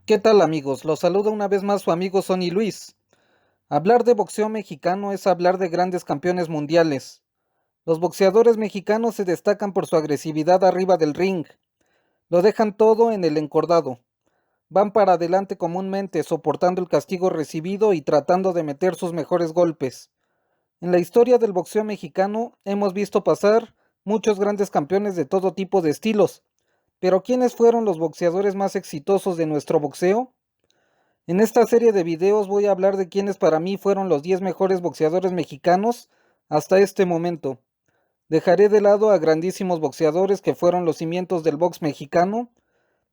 ¿Qué tal amigos? Los saluda una vez más su amigo Sonny Luis. Hablar de boxeo mexicano es hablar de grandes campeones mundiales. Los boxeadores mexicanos se destacan por su agresividad arriba del ring. Lo dejan todo en el encordado. Van para adelante comúnmente, soportando el castigo recibido y tratando de meter sus mejores golpes. En la historia del boxeo mexicano hemos visto pasar muchos grandes campeones de todo tipo de estilos. Pero ¿quiénes fueron los boxeadores más exitosos de nuestro boxeo? En esta serie de videos voy a hablar de quienes para mí fueron los 10 mejores boxeadores mexicanos hasta este momento. Dejaré de lado a grandísimos boxeadores que fueron los cimientos del box mexicano,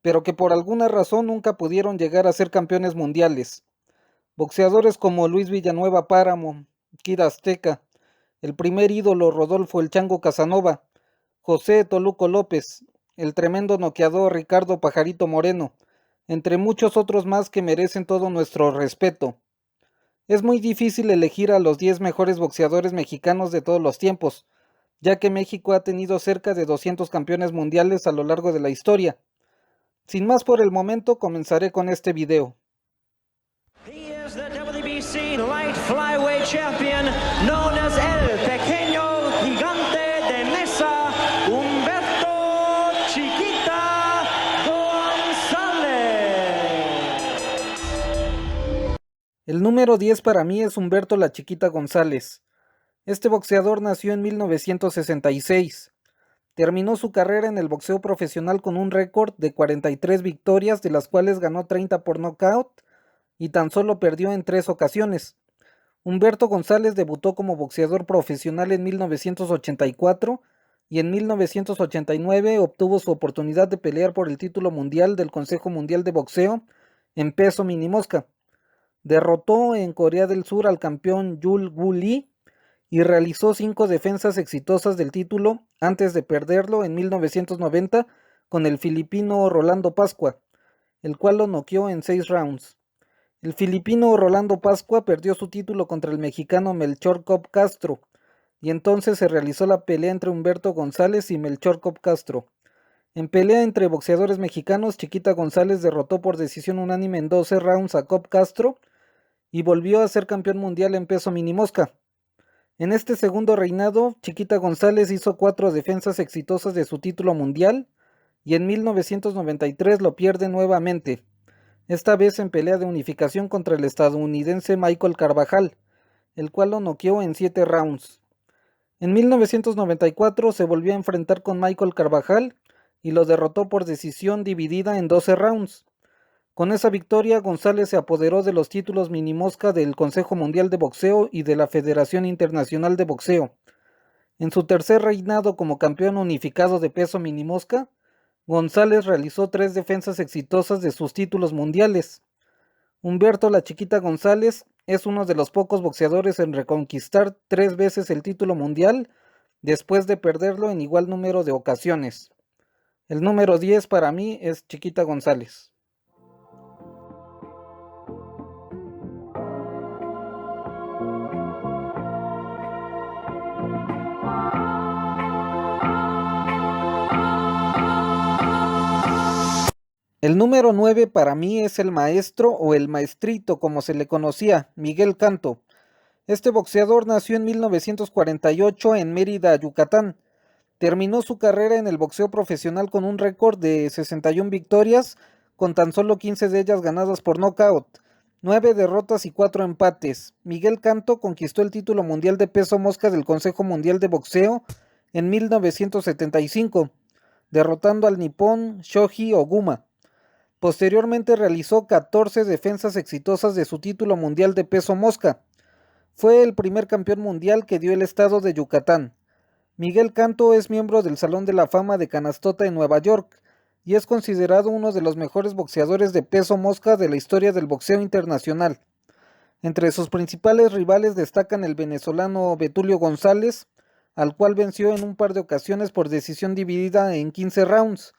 pero que por alguna razón nunca pudieron llegar a ser campeones mundiales. Boxeadores como Luis Villanueva Páramo, Kid Azteca, el primer ídolo Rodolfo El Chango Casanova, José Toluco López, el tremendo noqueador Ricardo Pajarito Moreno, entre muchos otros más que merecen todo nuestro respeto. Es muy difícil elegir a los 10 mejores boxeadores mexicanos de todos los tiempos, ya que México ha tenido cerca de 200 campeones mundiales a lo largo de la historia. Sin más por el momento, comenzaré con este video. He is the WBC light flyweight champion, known as El Pequeño Gigante de Mesa, Humberto Chiquita González. El número 10 para mí es Humberto La Chiquita González. Este boxeador nació en 1966. Terminó su carrera en el boxeo profesional con un récord de 43 victorias, de las cuales ganó 30 por nocaut y tan solo perdió en 3 ocasiones. Humberto González debutó como boxeador profesional en 1984 y en 1989 obtuvo su oportunidad de pelear por el título mundial del Consejo Mundial de Boxeo en peso minimosca. Derrotó en Corea del Sur al campeón Yul Woo Lee y realizó 5 defensas exitosas del título antes de perderlo en 1990 con el filipino Rolando Pascua, el cual lo noqueó en 6 rounds. El filipino Rolando Pascua perdió su título contra el mexicano Melchor Cop Castro, y entonces se realizó la pelea entre Humberto González y Melchor Cop Castro. En pelea entre boxeadores mexicanos, Chiquita González derrotó por decisión unánime en 12 rounds a Cop Castro y volvió a ser campeón mundial en peso minimosca. En este segundo reinado, Chiquita González hizo 4 defensas exitosas de su título mundial y en 1993 lo pierde nuevamente, esta vez en pelea de unificación contra el estadounidense Michael Carvajal, el cual lo noqueó en 7 rounds. En 1994 se volvió a enfrentar con Michael Carvajal y lo derrotó por decisión dividida en 12 rounds. Con esa victoria, González se apoderó de los títulos minimosca del Consejo Mundial de Boxeo y de la Federación Internacional de Boxeo. En su tercer reinado como campeón unificado de peso minimosca, González realizó 3 defensas exitosas de sus títulos mundiales. Humberto La Chiquita González es uno de los pocos boxeadores en reconquistar 3 veces el título mundial después de perderlo en igual número de ocasiones. El número 10 para mí es Chiquita González. El número 9 para mí es el maestro o el maestrito, como se le conocía, Miguel Canto. Este boxeador nació en 1948 en Mérida, Yucatán. Terminó su carrera en el boxeo profesional con un récord de 61 victorias, con tan solo 15 de ellas ganadas por nocaut, 9 derrotas y 4 empates. Miguel Canto conquistó el título mundial de peso mosca del Consejo Mundial de Boxeo en 1975, derrotando al nipón Shoji Oguma. Posteriormente realizó 14 defensas exitosas de su título mundial de peso mosca. Fue el primer campeón mundial que dio el estado de Yucatán. Miguel Canto es miembro del Salón de la Fama de Canastota en Nueva York y es considerado uno de los mejores boxeadores de peso mosca de la historia del boxeo internacional. Entre sus principales rivales destacan el venezolano Betulio González, al cual venció en un par de ocasiones por decisión dividida en 15 rounds.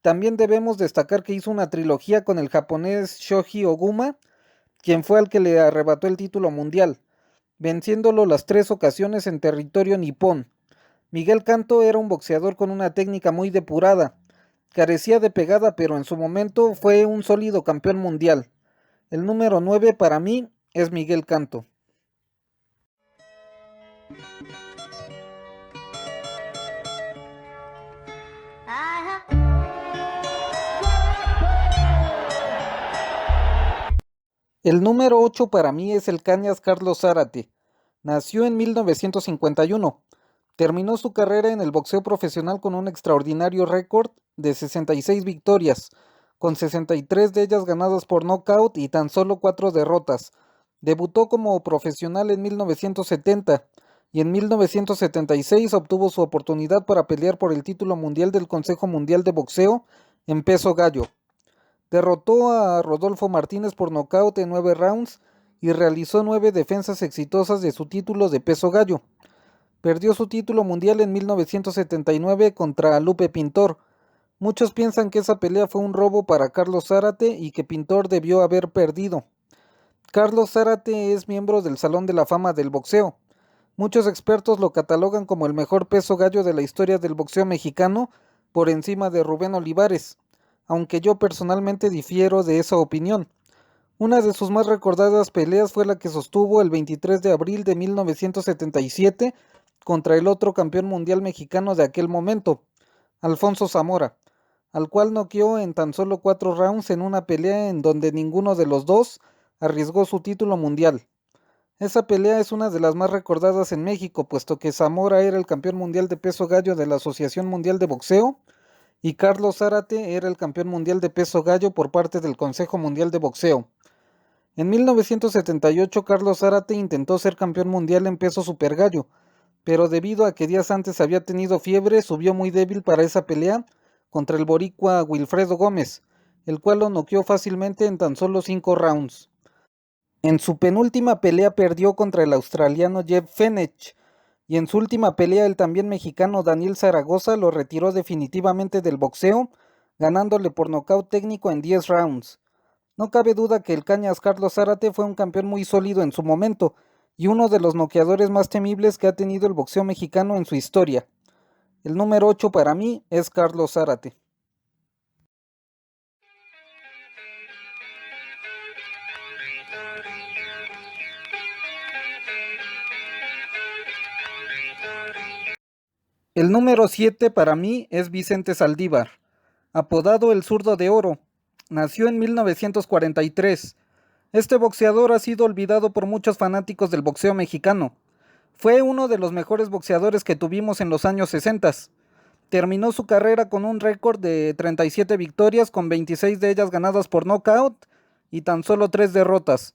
También debemos destacar que hizo una trilogía con el japonés Shoji Oguma, quien fue al que le arrebató el título mundial, venciéndolo las 3 ocasiones en territorio nipón. Miguel Canto era un boxeador con una técnica muy depurada, Carecía de pegada, pero en su momento fue un sólido campeón mundial. El número 9 para mí es Miguel Canto. El número 8 para mí es el Cañas Carlos Zárate. Nació en 1951. Terminó su carrera en el boxeo profesional con un extraordinario récord de 66 victorias, con 63 de ellas ganadas por nocaut y tan solo 4 derrotas. Debutó como profesional en 1970 y en 1976 obtuvo su oportunidad para pelear por el título mundial del Consejo Mundial de Boxeo en peso gallo. Derrotó a Rodolfo Martínez por nocaut en 9 rounds y realizó 9 defensas exitosas de su título de peso gallo. Perdió su título mundial en 1979 contra Lupe Pintor. Muchos piensan que esa pelea fue un robo para Carlos Zárate y que Pintor debió haber perdido. Carlos Zárate es miembro del Salón de la Fama del Boxeo. Muchos expertos lo catalogan como el mejor peso gallo de la historia del boxeo mexicano, por encima de Rubén Olivares, aunque yo personalmente difiero de esa opinión. Una de sus más recordadas peleas fue la que sostuvo el 23 de abril de 1977 contra el otro campeón mundial mexicano de aquel momento, Alfonso Zamora, al cual noqueó en tan solo 4 rounds en una pelea en donde ninguno de los dos arriesgó su título mundial. Esa pelea es una de las más recordadas en México, puesto que Zamora era el campeón mundial de peso gallo de la Asociación Mundial de Boxeo y Carlos Zárate era el campeón mundial de peso gallo por parte del Consejo Mundial de Boxeo. En 1978 Carlos Zárate intentó ser campeón mundial en peso super gallo, pero debido a que días antes había tenido fiebre, subió muy débil para esa pelea contra el boricua Wilfredo Gómez, el cual lo noqueó fácilmente en tan solo 5 rounds. En su penúltima pelea perdió contra el australiano Jeff Fenech, y en su última pelea el también mexicano Daniel Zaragoza lo retiró definitivamente del boxeo, ganándole por nocaut técnico en 10 rounds. No cabe duda que el Cañas Carlos Zárate fue un campeón muy sólido en su momento, y uno de los noqueadores más temibles que ha tenido el boxeo mexicano en su historia. El número 8 para mí es Carlos Zárate. El número 7 para mí es Vicente Saldívar, apodado el Zurdo de Oro. Nació en 1943. Este boxeador ha sido olvidado por muchos fanáticos del boxeo mexicano. Fue uno de los mejores boxeadores que tuvimos en los años 60. Terminó su carrera con un récord de 37 victorias, con 26 de ellas ganadas por nocaut y tan solo 3 derrotas.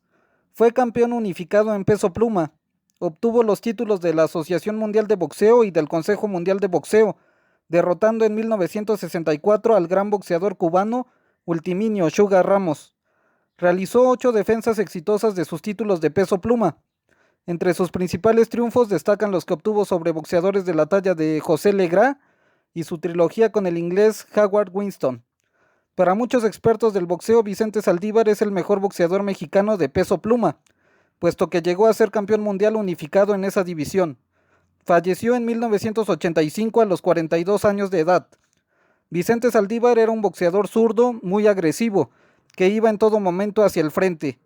Fue campeón unificado en peso pluma. Obtuvo los títulos de la Asociación Mundial de Boxeo y del Consejo Mundial de Boxeo, derrotando en 1964 al gran boxeador cubano Ultiminio Sugar Ramos. Realizó 8 defensas exitosas de sus títulos de peso pluma. Entre sus principales triunfos destacan los que obtuvo sobre boxeadores de la talla de José Legras y su trilogía con el inglés Howard Winston. Para muchos expertos del boxeo, Vicente Saldívar es el mejor boxeador mexicano de peso pluma, puesto que llegó a ser campeón mundial unificado en esa división. Falleció en 1985 a los 42 años de edad. Vicente Saldívar era un boxeador zurdo muy agresivo, que iba en todo momento hacia el frente.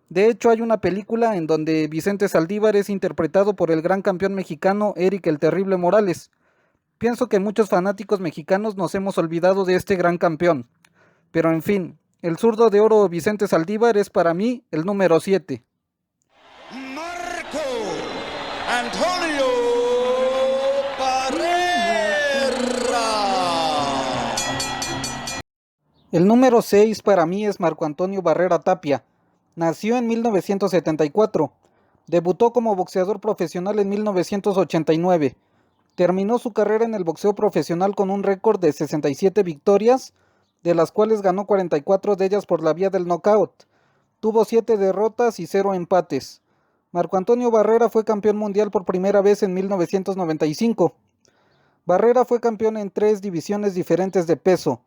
De hecho, hay una película en donde Vicente Saldívar es interpretado por el gran campeón mexicano Eric el Terrible Morales. Pienso que muchos fanáticos mexicanos nos hemos olvidado de este gran campeón. Pero en fin, el Zurdo de Oro Vicente Saldívar es para mí el número 7. Marco Antonio Barrera. El número 6 para mí es Marco Antonio Barrera Tapia. Nació en 1974. Debutó como boxeador profesional en 1989. Terminó su carrera en el boxeo profesional con un récord de 67 victorias, de las cuales ganó 44 de ellas por la vía del knockout. Tuvo 7 derrotas y 0 empates. Marco Antonio Barrera fue campeón mundial por primera vez en 1995. Barrera fue campeón en 3 divisiones diferentes de peso: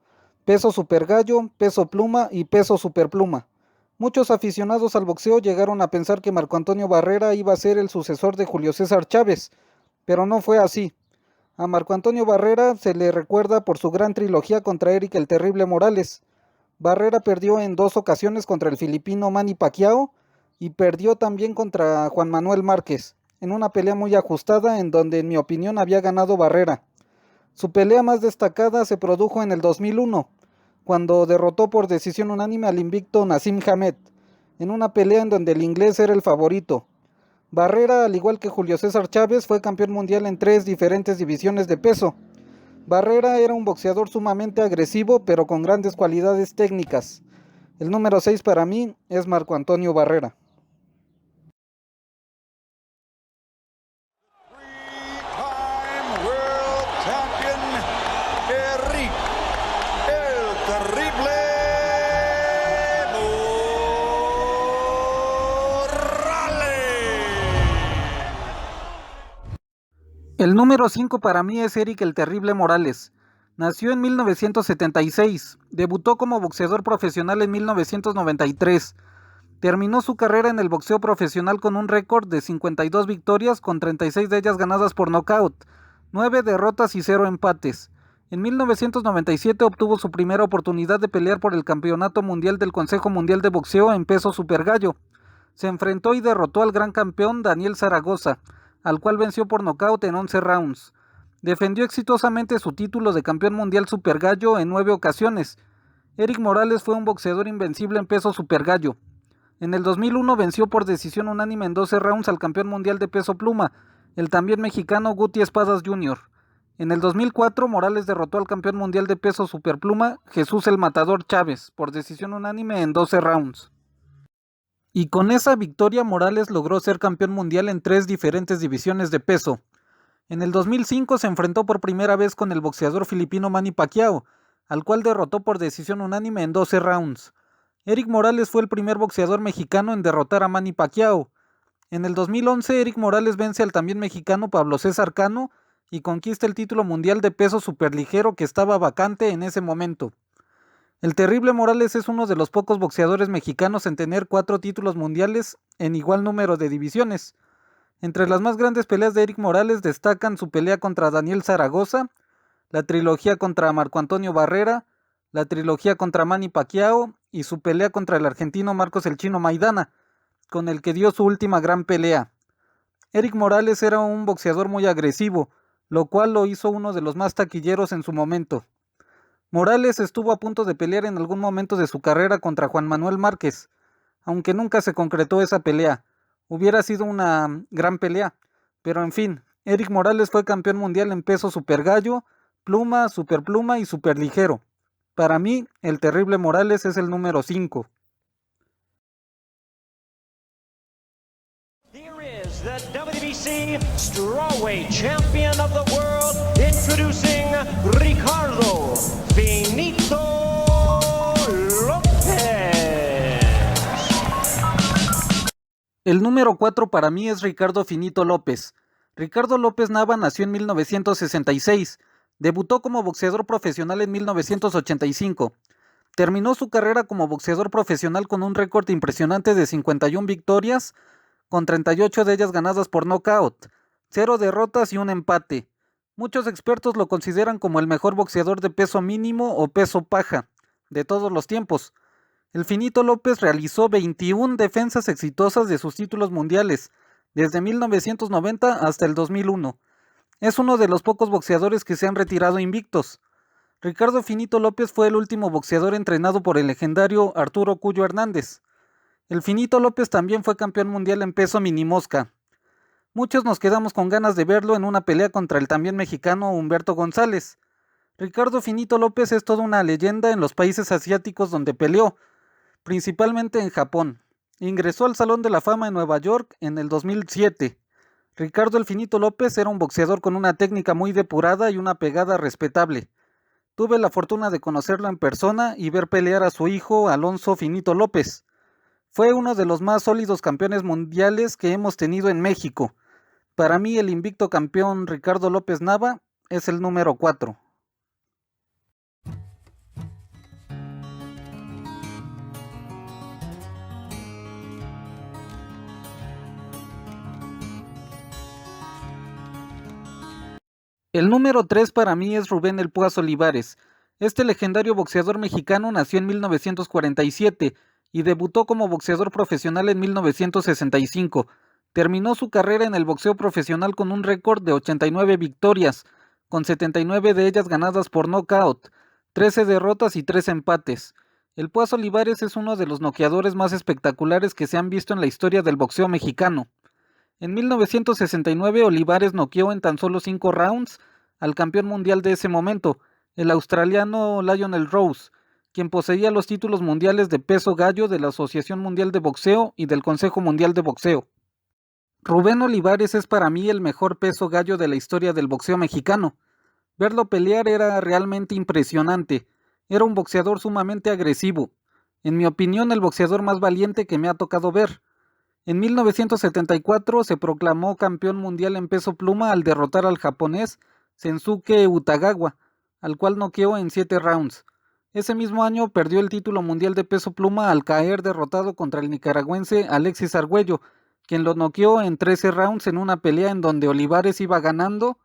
peso super gallo, peso pluma y peso superpluma. Muchos aficionados al boxeo llegaron a pensar que Marco Antonio Barrera iba a ser el sucesor de Julio César Chávez, pero no fue así. A Marco Antonio Barrera se le recuerda por su gran trilogía contra Eric el Terrible Morales. Barrera perdió en 2 ocasiones contra el filipino Manny Pacquiao y perdió también contra Juan Manuel Márquez, en una pelea muy ajustada en donde en mi opinión había ganado Barrera. Su pelea más destacada se produjo en el 2001, cuando derrotó por decisión unánime al invicto Naseem Hamed, en una pelea en donde el inglés era el favorito. Barrera, al igual que Julio César Chávez, fue campeón mundial en 3 diferentes divisiones de peso. Barrera era un boxeador sumamente agresivo, pero con grandes cualidades técnicas. El número 6 para mí es Marco Antonio Barrera. Three-time world champion Eric el Terrible Morales. El número 5 para mí es Eric el Terrible Morales. Nació en 1976, debutó como boxeador profesional en 1993. Terminó su carrera en el boxeo profesional con un récord de 52 victorias con 36 de ellas ganadas por nocaut, 9 derrotas y 0 empates. En 1997 obtuvo su primera oportunidad de pelear por el Campeonato Mundial del Consejo Mundial de Boxeo en peso supergallo. Se enfrentó y derrotó al gran campeón Daniel Zaragoza, al cual venció por nocaut en 11 rounds. Defendió exitosamente su título de campeón mundial supergallo en 9 ocasiones. Eric Morales fue un boxeador invencible en peso supergallo. En el 2001 venció por decisión unánime en 12 rounds al campeón mundial de peso pluma, el también mexicano Guti Espadas Jr. En el 2004 Morales derrotó al campeón mundial de peso superpluma, Jesús el Matador Chávez, por decisión unánime en 12 rounds. Y con esa victoria Morales logró ser campeón mundial en 3 diferentes divisiones de peso. En el 2005 se enfrentó por primera vez con el boxeador filipino Manny Pacquiao, al cual derrotó por decisión unánime en 12 rounds. Eric Morales fue el primer boxeador mexicano en derrotar a Manny Pacquiao. En el 2011 Eric Morales vence al también mexicano Pablo César Cano y conquista el título mundial de peso superligero que estaba vacante en ese momento. El Terrible Morales es uno de los pocos boxeadores mexicanos en tener 4 títulos mundiales en igual número de divisiones. Entre las más grandes peleas de Eric Morales destacan su pelea contra Daniel Zaragoza, la trilogía contra Marco Antonio Barrera, la trilogía contra Manny Pacquiao y su pelea contra el argentino Marcos el Chino Maidana, con el que dio su última gran pelea. Eric Morales era un boxeador muy agresivo, lo cual lo hizo uno de los más taquilleros en su momento. Morales estuvo a punto de pelear en algún momento de su carrera contra Juan Manuel Márquez, aunque nunca se concretó esa pelea. Hubiera sido una gran pelea, pero en fin, Eric Morales fue campeón mundial en peso supergallo, pluma, superpluma y superligero. Para mí, el Terrible Morales es el número 5. Here is the WBC Strawweight Champion of the World, introducing Ricardo Finito López. El número 4 para mí es Ricardo Finito López. Ricardo López Nava nació en 1966. Debutó como boxeador profesional en 1985. Terminó su carrera como boxeador profesional con un récord impresionante de 51 victorias, con 38 de ellas ganadas por nocaut, 0 derrotas y un empate. Muchos expertos lo consideran como el mejor boxeador de peso mínimo o peso paja de todos los tiempos. El Finito López realizó 21 defensas exitosas de sus títulos mundiales, desde 1990 hasta el 2001. Es uno de los pocos boxeadores que se han retirado invictos. Ricardo Finito López fue el último boxeador entrenado por el legendario Arturo Cuyo Hernández. El Finito López también fue campeón mundial en peso minimosca. Muchos nos quedamos con ganas de verlo en una pelea contra el también mexicano Humberto González. Ricardo Finito López es toda una leyenda en los países asiáticos donde peleó, principalmente en Japón. Ingresó al Salón de la Fama en Nueva York en el 2007. Ricardo el Finito López era un boxeador con una técnica muy depurada y una pegada respetable. Tuve la fortuna de conocerlo en persona y ver pelear a su hijo Alonso Finito López. Fue uno de los más sólidos campeones mundiales que hemos tenido en México. Para mí el invicto campeón Ricardo López Nava es el número 4. El número 3 para mí es Rubén El Púas Olivares. Este legendario boxeador mexicano nació en 1947 y debutó como boxeador profesional en 1965. Terminó su carrera en el boxeo profesional con un récord de 89 victorias, con 79 de ellas ganadas por nocaut, 13 derrotas y 3 empates. El Púas Olivares es uno de los noqueadores más espectaculares que se han visto en la historia del boxeo mexicano. En 1969, Olivares noqueó en tan solo 5 rounds al campeón mundial de ese momento, el australiano Lionel Rose, quien poseía los títulos mundiales de peso gallo de la Asociación Mundial de Boxeo y del Consejo Mundial de Boxeo. Rubén Olivares es para mí el mejor peso gallo de la historia del boxeo mexicano. Verlo pelear era realmente impresionante. Era un boxeador sumamente agresivo. En mi opinión, el boxeador más valiente que me ha tocado ver. En 1974 se proclamó campeón mundial en peso pluma al derrotar al japonés Sensuke Utagawa, al cual noqueó en 7 rounds. Ese mismo año perdió el título mundial de peso pluma al caer derrotado contra el nicaragüense Alexis Argüello, quien lo noqueó en 13 rounds en una pelea en donde Olivares iba ganando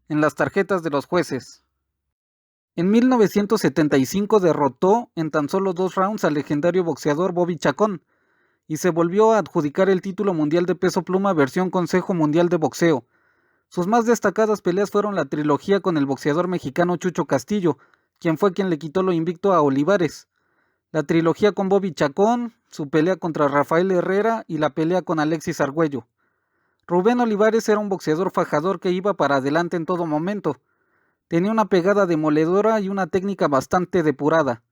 en las tarjetas de los jueces. En 1975 derrotó en tan solo 2 rounds al legendario boxeador Bobby Chacón, y se volvió a adjudicar el título mundial de peso pluma versión Consejo Mundial de Boxeo. Sus más destacadas peleas fueron la trilogía con el boxeador mexicano Chucho Castillo, quien fue quien le quitó lo invicto a Olivares, la trilogía con Bobby Chacón, su pelea contra Rafael Herrera y la pelea con Alexis Argüello. Rubén Olivares era un boxeador fajador que iba para adelante en todo momento. Tenía una pegada demoledora y una técnica bastante depurada.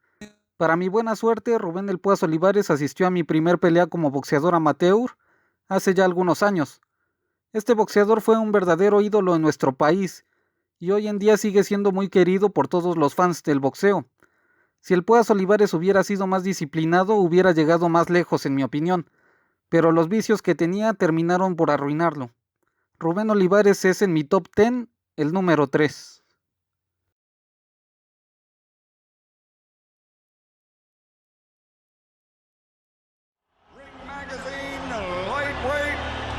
Para mi buena suerte, Rubén El Púas Olivares asistió a mi primer pelea como boxeador amateur hace ya algunos años. Este boxeador fue un verdadero ídolo en nuestro país y hoy en día sigue siendo muy querido por todos los fans del boxeo. Si El Púas Olivares hubiera sido más disciplinado, hubiera llegado más lejos en mi opinión, pero los vicios que tenía terminaron por arruinarlo. Rubén Olivares es en mi top 10 el número 3.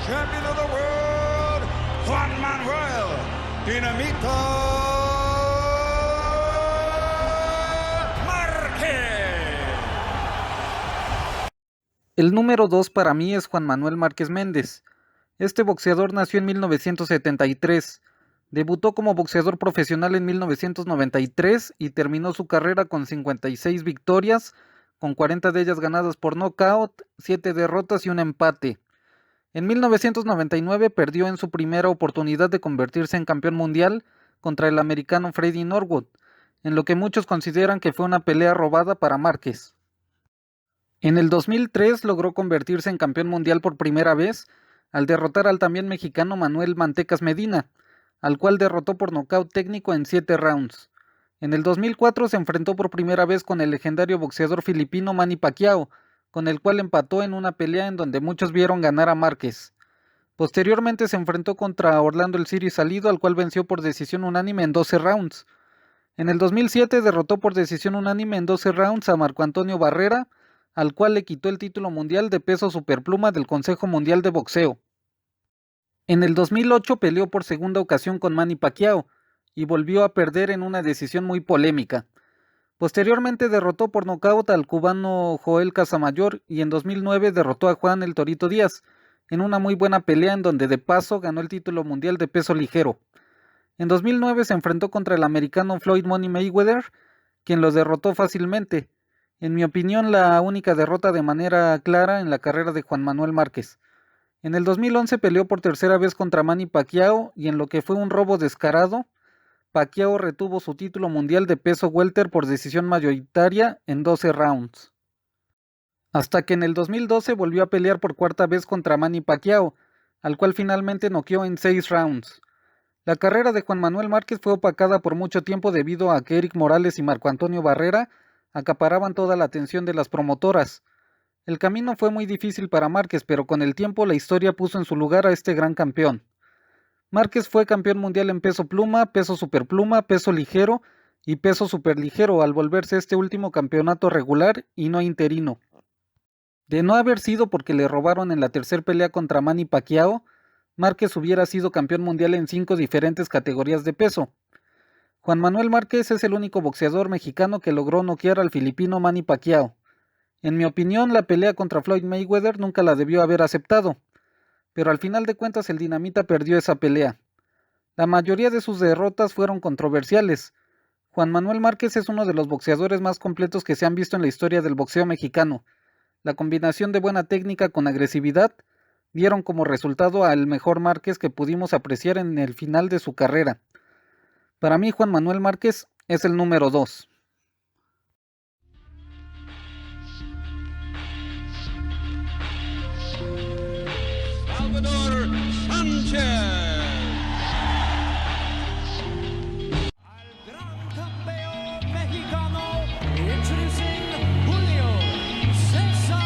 Champion of the world, Juan Manuel Dinamita Márquez. El número 2 para mí es Juan Manuel Márquez Méndez. Este boxeador nació en 1973. Debutó como boxeador profesional en 1993 y terminó su carrera con 56 victorias, con 40 de ellas ganadas por nocaut, 7 derrotas y un empate. En 1999 perdió en su primera oportunidad de convertirse en campeón mundial contra el americano Freddie Norwood, en lo que muchos consideran que fue una pelea robada para Márquez. En el 2003 logró convertirse en campeón mundial por primera vez al derrotar al también mexicano Manuel Mantecas Medina, al cual derrotó por nocaut técnico en 7 rounds. En el 2004 se enfrentó por primera vez con el legendario boxeador filipino Manny Pacquiao, con el cual empató en una pelea en donde muchos vieron ganar a Márquez. Posteriormente se enfrentó contra Orlando El Cirio Salido, al cual venció por decisión unánime en 12 rounds. En el 2007 derrotó por decisión unánime en 12 rounds a Marco Antonio Barrera, al cual le quitó el título mundial de peso superpluma del Consejo Mundial de Boxeo. En el 2008 peleó por segunda ocasión con Manny Pacquiao y volvió a perder en una decisión muy polémica. Posteriormente derrotó por nocaut al cubano Joel Casamayor y en 2009 derrotó a Juan El Torito Díaz en una muy buena pelea en donde de paso ganó el título mundial de peso ligero. En 2009 se enfrentó contra el americano Floyd Money Mayweather, quien lo derrotó fácilmente. En mi opinión, la única derrota de manera clara en la carrera de Juan Manuel Márquez. En el 2011 peleó por tercera vez contra Manny Pacquiao y en lo que fue un robo descarado, Pacquiao retuvo su título mundial de peso welter por decisión mayoritaria en 12 rounds. Hasta que en el 2012 volvió a pelear por cuarta vez contra Manny Pacquiao, al cual finalmente noqueó en 6 rounds. La carrera de Juan Manuel Márquez fue opacada por mucho tiempo debido a que Eric Morales y Marco Antonio Barrera acaparaban toda la atención de las promotoras. El camino fue muy difícil para Márquez, pero con el tiempo la historia puso en su lugar a este gran campeón. Márquez fue campeón mundial en peso pluma, peso superpluma, peso ligero y peso superligero al volverse este último campeonato regular y no interino. De no haber sido porque le robaron en la tercera pelea contra Manny Pacquiao, Márquez hubiera sido campeón mundial en 5 diferentes categorías de peso. Juan Manuel Márquez es el único boxeador mexicano que logró noquear al filipino Manny Pacquiao. En mi opinión, la pelea contra Floyd Mayweather nunca la debió haber aceptado, pero al final de cuentas el Dinamita perdió esa pelea. La mayoría de sus derrotas fueron controversiales. Juan Manuel Márquez es uno de los boxeadores más completos que se han visto en la historia del boxeo mexicano. La combinación de buena técnica con agresividad dieron como resultado al mejor Márquez que pudimos apreciar en el final de su carrera. Para mí, Juan Manuel Márquez es el número 2. Salvador Sánchez. Al gran campeón mexicano, introducing Julio César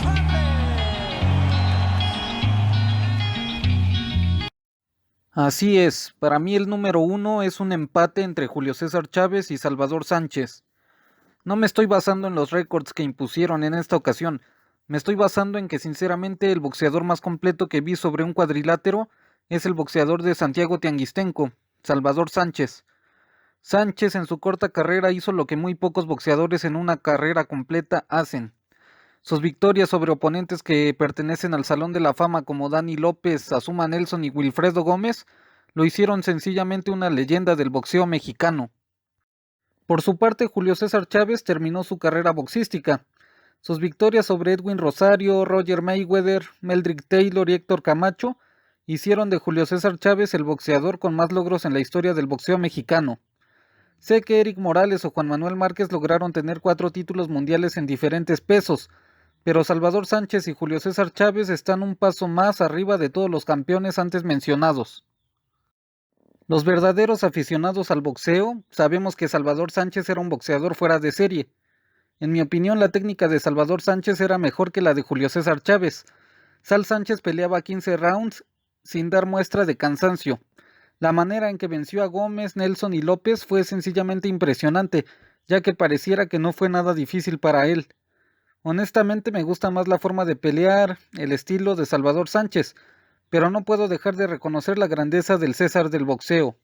Chávez. Así es, para mí el número 1 es un empate entre Julio César Chávez y Salvador Sánchez. No me estoy basando en los récords que impusieron en esta ocasión, me estoy basando en que sinceramente el boxeador más completo que vi sobre un cuadrilátero es el boxeador de Santiago Tianguistenco, Salvador Sánchez. Sánchez en su corta carrera hizo lo que muy pocos boxeadores en una carrera completa hacen. Sus victorias sobre oponentes que pertenecen al Salón de la Fama como Dani López, Azuma Nelson y Wilfredo Gómez lo hicieron sencillamente una leyenda del boxeo mexicano. Por su parte, Julio César Chávez terminó su carrera boxística. Sus victorias sobre Edwin Rosario, Roger Mayweather, Meldrick Taylor y Héctor Camacho hicieron de Julio César Chávez el boxeador con más logros en la historia del boxeo mexicano. Sé que Eric Morales o Juan Manuel Márquez lograron tener 4 títulos mundiales en diferentes pesos, pero Salvador Sánchez y Julio César Chávez están un paso más arriba de todos los campeones antes mencionados. Los verdaderos aficionados al boxeo sabemos que Salvador Sánchez era un boxeador fuera de serie. En mi opinión, la técnica de Salvador Sánchez era mejor que la de Julio César Chávez. Sal Sánchez peleaba 15 rounds sin dar muestra de cansancio. La manera en que venció a Gómez, Nelson y López fue sencillamente impresionante, ya que pareciera que no fue nada difícil para él. Honestamente me gusta más la forma de pelear, el estilo de Salvador Sánchez, pero no puedo dejar de reconocer la grandeza del César del boxeo.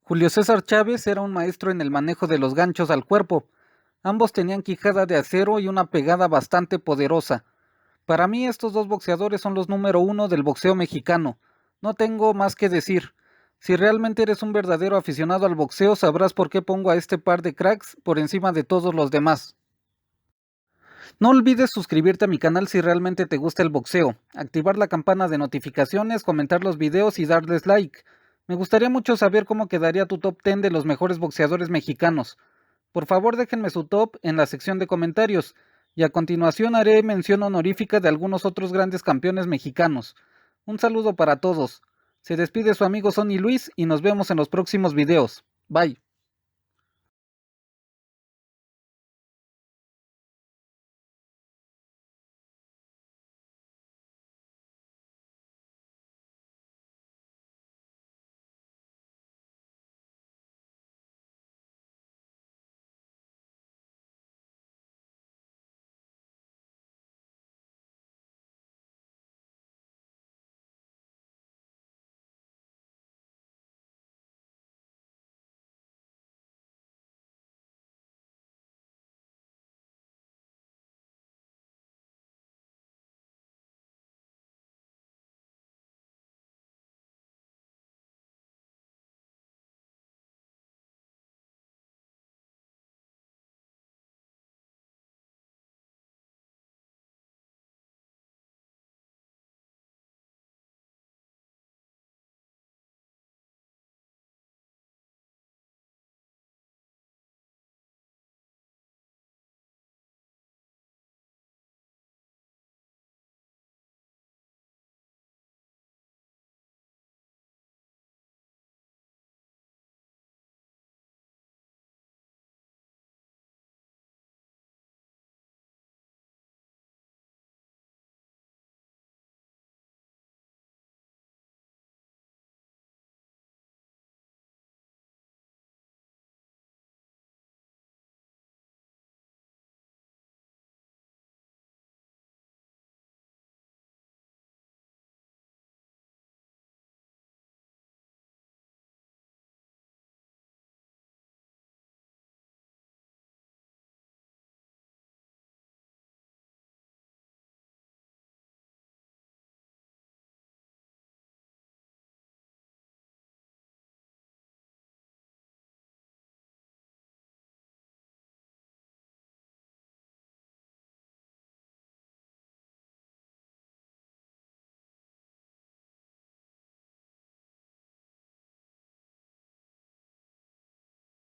Julio César Chávez era un maestro en el manejo de los ganchos al cuerpo. Ambos tenían quijada de acero y una pegada bastante poderosa. Para mí estos dos boxeadores son los número 1 del boxeo mexicano. No tengo más que decir. Si realmente eres un verdadero aficionado al boxeo, sabrás por qué pongo a este par de cracks por encima de todos los demás. No olvides suscribirte a mi canal si realmente te gusta el boxeo, activar la campana de notificaciones, comentar los videos y darles like. Me gustaría mucho saber cómo quedaría tu top 10 de los mejores boxeadores mexicanos. Por favor déjenme su top en la sección de comentarios, y a continuación haré mención honorífica de algunos otros grandes campeones mexicanos. Un saludo para todos. Se despide su amigo Sonny Luis y nos vemos en los próximos videos. Bye.